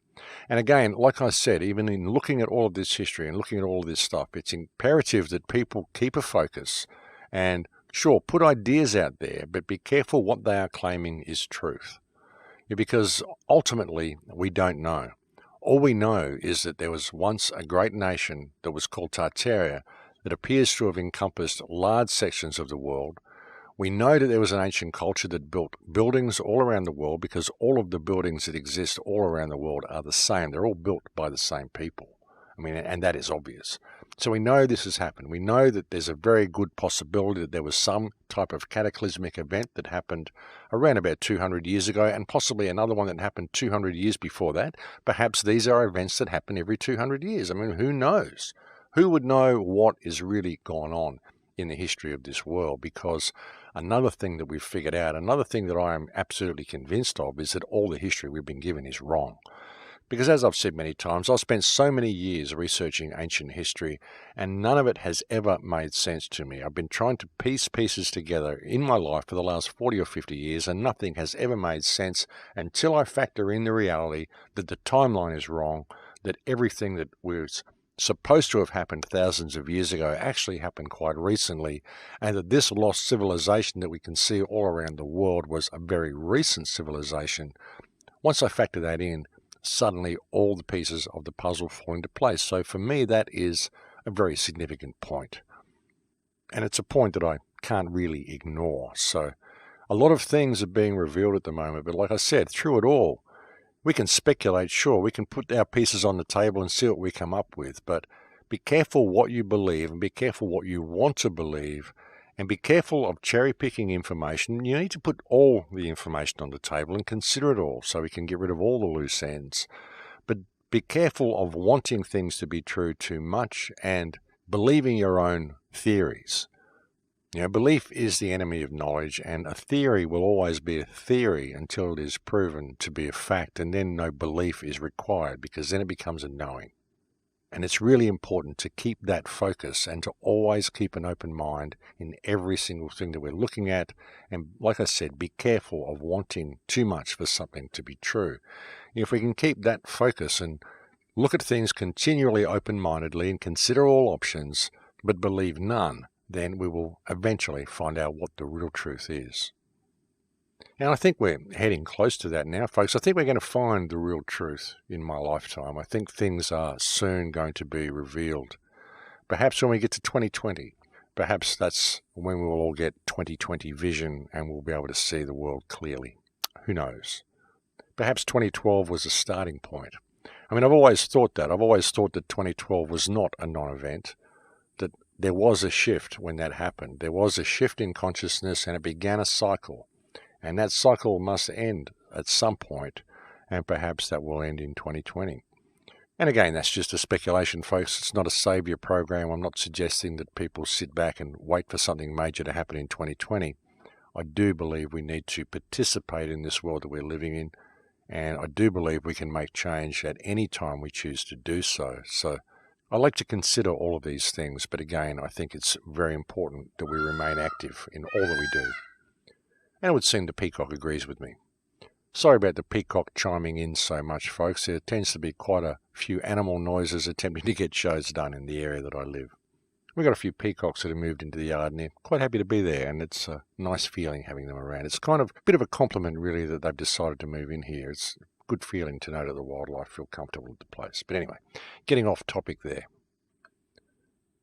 And again, like I said, even in looking at all of this history and looking at all of this stuff, it's imperative that people keep a focus and, sure, put ideas out there, but be careful what they are claiming is truth. Because ultimately, we don't know. All we know is that there was once a great nation that was called Tartaria that appears to have encompassed large sections of the world. We know that there was an ancient culture that built buildings all around the world because all of the buildings that exist all around the world are the same. They're all built by the same people. And that is obvious. So we know this has happened. We know that there's a very good possibility that there was some type of cataclysmic event that happened around about 200 years ago and possibly another one that happened 200 years before that. Perhaps these are events that happen every 200 years. Who knows? Who would know what is really going on in the history of this world? Because another thing that we've figured out, another thing that I am absolutely convinced of, is that all the history we've been given is wrong. Because as I've said many times, I've spent so many years researching ancient history and none of it has ever made sense to me. I've been trying to piece pieces together in my life for the last 40 or 50 years and nothing has ever made sense until I factor in the reality that the timeline is wrong, that everything that was supposed to have happened thousands of years ago actually happened quite recently, and that this lost civilization that we can see all around the world was a very recent civilization. Once I factor that in, suddenly all the pieces of the puzzle fall into place. So for me, that is a very significant point. And it's a point that I can't really ignore. So a lot of things are being revealed at the moment, but like I said, through it all, we can speculate, sure, we can put our pieces on the table and see what we come up with, but be careful what you believe and be careful what you want to believe and be careful of cherry-picking information. You need to put all the information on the table and consider it all so we can get rid of all the loose ends. But be careful of wanting things to be true too much and believing your own theories. Belief is the enemy of knowledge, and a theory will always be a theory until it is proven to be a fact, and then no belief is required because then it becomes a knowing. And it's really important to keep that focus and to always keep an open mind in every single thing that we're looking at. And like I said, be careful of wanting too much for something to be true. If we can keep that focus and look at things continually open-mindedly and consider all options, but believe none, then we will eventually find out what the real truth is. And I think we're heading close to that now, folks. I think we're going to find the real truth in my lifetime. I think things are soon going to be revealed. Perhaps when we get to 2020, perhaps that's when we will all get 2020 vision and we'll be able to see the world clearly. Who knows? Perhaps 2012 was a starting point. I've always thought that. I've always thought that 2012 was not a non-event, that there was a shift when that happened. There was a shift in consciousness and it began a cycle. And that cycle must end at some point, and perhaps that will end in 2020. And again, that's just a speculation, folks. It's not a savior program. I'm not suggesting that people sit back and wait for something major to happen in 2020. I do believe we need to participate in this world that we're living in, and I do believe we can make change at any time we choose to do so. So I like to consider all of these things, but again, I think it's very important that we remain active in all that we do. And it would seem the peacock agrees with me. Sorry about the peacock chiming in so much, folks. There tends to be quite a few animal noises attempting to get shows done in the area that I live. We've got a few peacocks that have moved into the yard, and they're quite happy to be there, and it's a nice feeling having them around. It's kind of a bit of a compliment, really, that they've decided to move in here. It's a good feeling to know that the wildlife feel comfortable at the place. But anyway, getting off topic there.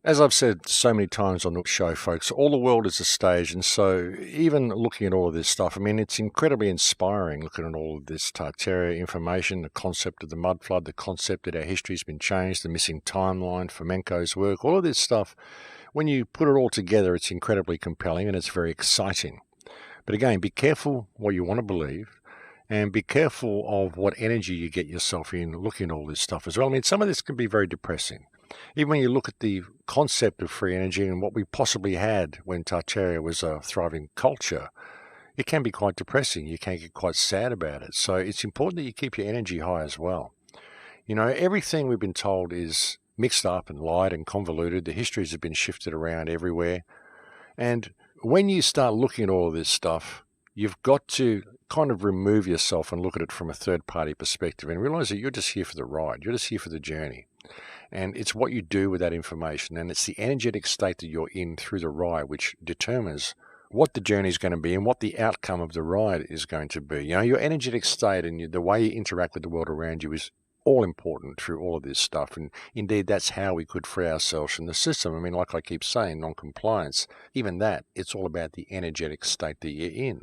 As I've said so many times on the show, folks, all the world is a stage, and so even looking at all of this stuff, I mean, it's incredibly inspiring looking at all of this Tartaria information, the concept of the mud flood, the concept that our history's been changed, the missing timeline, Fomenko's work, all of this stuff. When you put it all together, it's incredibly compelling and it's very exciting. But again, be careful what you want to believe, and be careful of what energy you get yourself in looking at all this stuff as well. I mean, some of this can be very depressing. Even when you look at the concept of free energy and what we possibly had when Tartaria was a thriving culture, it can be quite depressing. You can get quite sad about it. So it's important that you keep your energy high as well. You know, everything we've been told is mixed up and lied and convoluted. The histories have been shifted around everywhere. And when you start looking at all of this stuff, you've got to kind of remove yourself and look at it from a third-party perspective and realize that you're just here for the ride. You're just here for the journey. And it's what you do with that information, and it's the energetic state that you're in through the ride which determines what the journey is going to be and what the outcome of the ride is going to be. You know, your energetic state and the way you interact with the world around you is all important through all of this stuff. And indeed, that's how we could free ourselves from the system. I mean, like I keep saying, non-compliance, even that, it's all about the energetic state that you're in.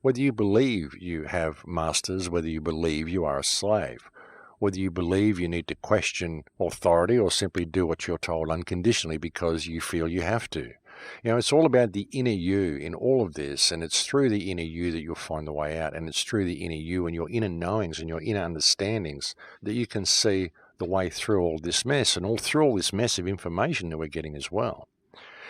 Whether you believe you have masters, whether you believe you are a slave, whether you believe you need to question authority or simply do what you're told unconditionally because you feel you have to. You know, it's all about the inner you in all of this, and it's through the inner you that you'll find the way out, and it's through the inner you and your inner knowings and your inner understandings that you can see the way through all this mess and all through all this mess of information that we're getting as well.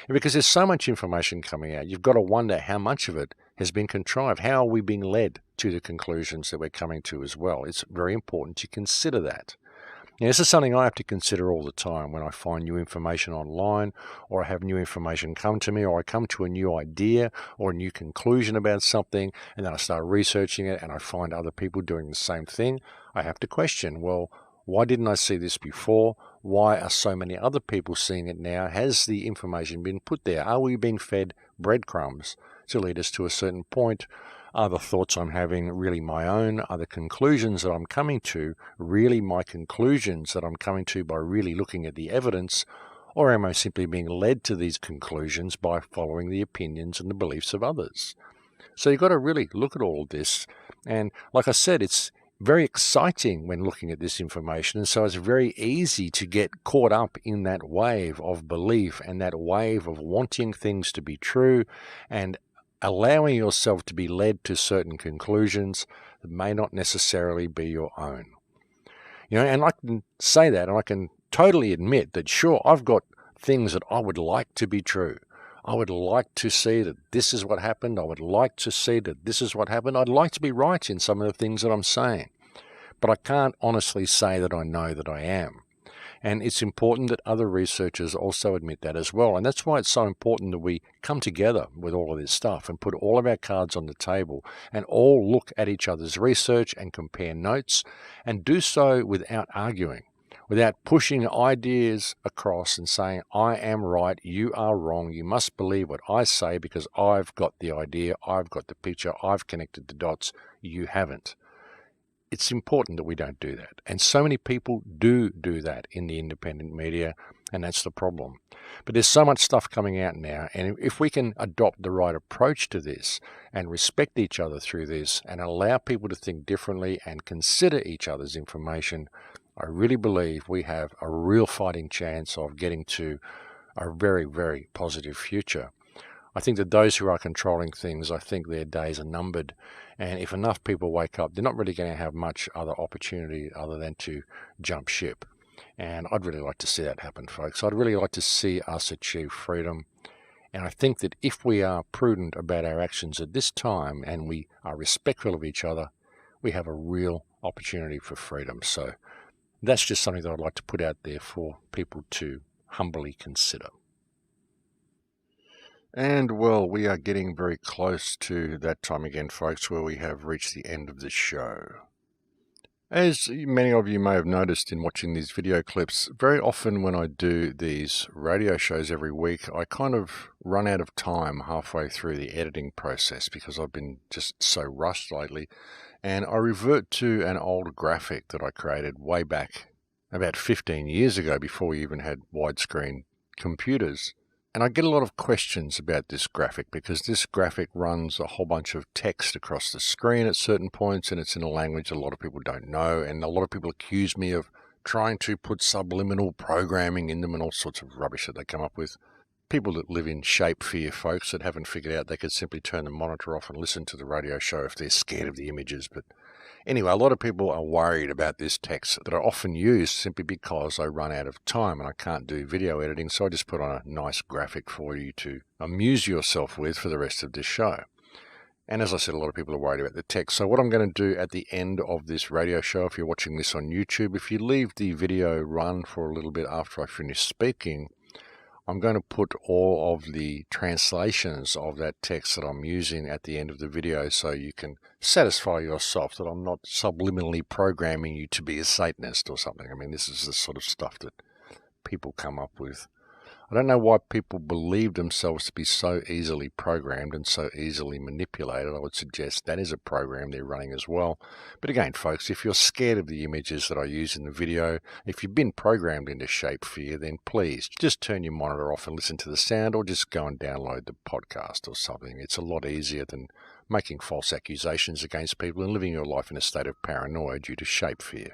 And because there's so much information coming out, you've got to wonder how much of it has been contrived. How are we being led to the conclusions that we're coming to as well? It's very important to consider that. Now, this is something I have to consider all the time when I find new information online, or I have new information come to me, or I come to a new idea or a new conclusion about something, and then I start researching it and I find other people doing the same thing. I have to question, well, why didn't I see this before? Why are so many other people seeing it now? Has the information been put there? Are we being fed breadcrumbs to lead us to a certain point? Are the thoughts I'm having really my own? Are the conclusions that I'm coming to really my conclusions that I'm coming to by really looking at the evidence? Or am I simply being led to these conclusions by following the opinions and the beliefs of others? So you've got to really look at all of this. And like I said, it's very exciting when looking at this information, and so it's very easy to get caught up in that wave of belief and that wave of wanting things to be true and allowing yourself to be led to certain conclusions that may not necessarily be your own. You know, and I can say that, and I can totally admit that, sure, I've got things that I would like to be true. I would like to see that this is what happened. I would like to see that this is what happened. I'd like to be right in some of the things that I'm saying. But I can't honestly say that I know that I am. And it's important that other researchers also admit that as well. And that's why it's so important that we come together with all of this stuff and put all of our cards on the table and all look at each other's research and compare notes, and do so without arguing, without pushing ideas across and saying, I am right, you are wrong, you must believe what I say because I've got the idea, I've got the picture, I've connected the dots, you haven't. It's important that we don't do that. And so many people do that in the independent media, and that's the problem. But there's so much stuff coming out now, and if we can adopt the right approach to this and respect each other through this and allow people to think differently and consider each other's information, I really believe we have a real fighting chance of getting to a very, very positive future. I think that those who are controlling things, I think their days are numbered. And if enough people wake up, they're not really going to have much other opportunity other than to jump ship. And I'd really like to see that happen, folks. I'd really like to see us achieve freedom. And I think that if we are prudent about our actions at this time and we are respectful of each other, we have a real opportunity for freedom. So that's just something that I'd like to put out there for people to humbly consider. And well, we are getting very close to that time again, folks, where we have reached the end of the show. As many of you may have noticed in watching these video clips, very often when I do these radio shows every week, I kind of run out of time halfway through the editing process because I've been just so rushed lately, and I revert to an old graphic that I created way back about 15 years ago before we even had widescreen computers. And I get a lot of questions about this graphic because this graphic runs a whole bunch of text across the screen at certain points, and it's in a language a lot of people don't know, and a lot of people accuse me of trying to put subliminal programming in them and all sorts of rubbish that they come up with. People that live in Shapefear, folks, that haven't figured out they could simply turn the monitor off and listen to the radio show if they're scared of the images. But anyway, a lot of people are worried about this text that I often use simply because I run out of time and I can't do video editing, so I just put on a nice graphic for you to amuse yourself with for the rest of this show. And as I said, a lot of people are worried about the text. So what I'm going to do at the end of this radio show, if you're watching this on YouTube, if you leave the video run for a little bit after I finish speaking, I'm going to put all of the translations of that text that I'm using at the end of the video so you can satisfy yourself that I'm not subliminally programming you to be a Satanist or something. I mean, this is the sort of stuff that people come up with. I don't know why people believe themselves to be so easily programmed and so easily manipulated. I would suggest that is a program they're running as well. But again, folks, if you're scared of the images that I use in the video, if you've been programmed into Shapefear, then please just turn your monitor off and listen to the sound, or just go and download the podcast or something. It's a lot easier than making false accusations against people and living your life in a state of paranoia due to Shapefear.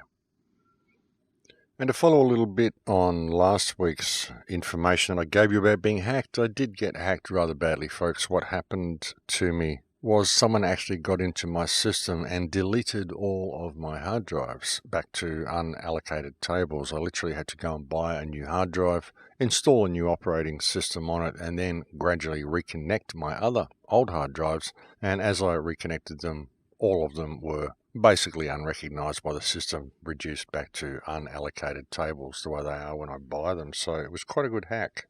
And to follow a little bit on last week's information that I gave you about being hacked, I did get hacked rather badly, folks. What happened to me was someone actually got into my system and deleted all of my hard drives back to unallocated tables. I literally had to go and buy a new hard drive, install a new operating system on it, and then gradually reconnect my other old hard drives. And as I reconnected them, all of them were basically unrecognized by the system, reduced back to unallocated tables the way they are when I buy them. So it was quite a good hack.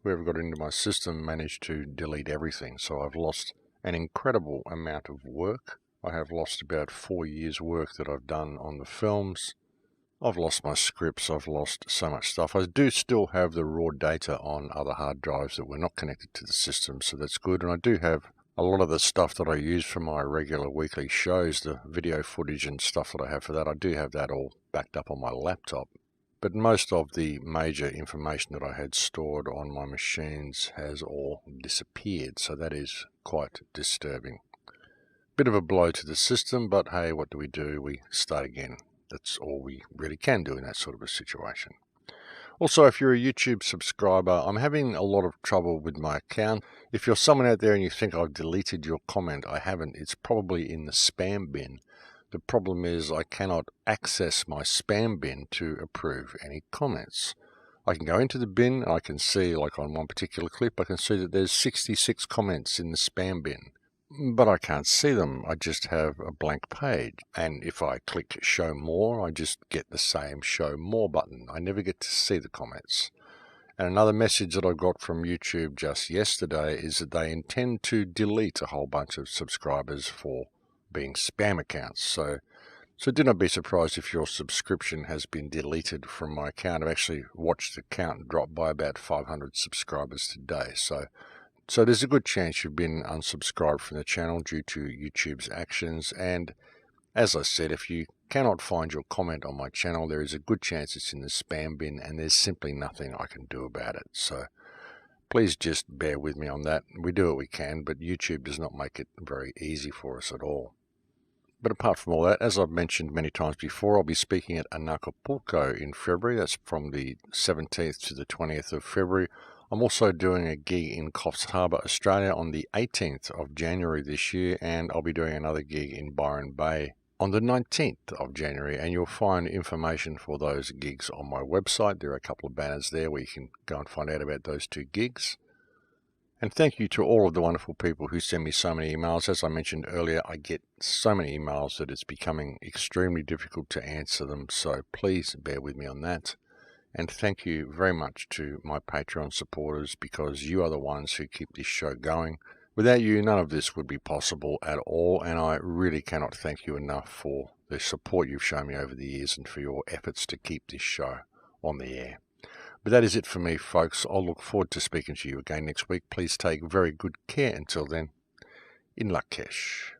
Whoever got into my system managed to delete everything. So I've lost an incredible amount of work. I have lost about 4 years' work that I've done on the films. I've lost my scripts. I've lost so much stuff. I do still have the raw data on other hard drives that were not connected to the system, so that's good. And I do have a lot of the stuff that I use for my regular weekly shows, the video footage and stuff that I have for that, I do have that all backed up on my laptop. But most of the major information that I had stored on my machines has all disappeared, so that is quite disturbing. Bit of a blow to the system, but hey, what do? We start again. That's all we really can do in that sort of a situation. Also, if you're a YouTube subscriber, I'm having a lot of trouble with my account. If you're someone out there and you think I've deleted your comment, I haven't. It's probably in the spam bin. The problem is I cannot access my spam bin to approve any comments. I can go into the bin, and I can see, like on one particular clip, I can see that there's 66 comments in the spam bin. But I can't see them. I just have a blank page. And if I click show more, I just get the same show more button. I never get to see the comments. And another message that I got from YouTube just yesterday is that they intend to delete a whole bunch of subscribers for being spam accounts. So do not be surprised if your subscription has been deleted from my account. I've actually watched the count drop by about 500 subscribers today. So there's a good chance you've been unsubscribed from the channel due to YouTube's actions. And as I said, if you cannot find your comment on my channel, there is a good chance it's in the spam bin, and there's simply nothing I can do about it. So please just bear with me on that. We do what we can, but YouTube does not make it very easy for us at all. But apart from all that, as I've mentioned many times before, I'll be speaking at Acapulco in February. That's from the 17th to the 20th of February. I'm also doing a gig in Coffs Harbour, Australia on the 18th of January this year, and I'll be doing another gig in Byron Bay on the 19th of January, and you'll find information for those gigs on my website. There are a couple of banners there where you can go and find out about those two gigs. And thank you to all of the wonderful people who send me so many emails. As I mentioned earlier, I get so many emails that it's becoming extremely difficult to answer them, so please bear with me on that. And thank you very much to my Patreon supporters, because you are the ones who keep this show going. Without you, none of this would be possible at all, and I really cannot thank you enough for the support you've shown me over the years and for your efforts to keep this show on the air. But that is it for me, folks. I'll look forward to speaking to you again next week. Please take very good care until then. In Lakesh.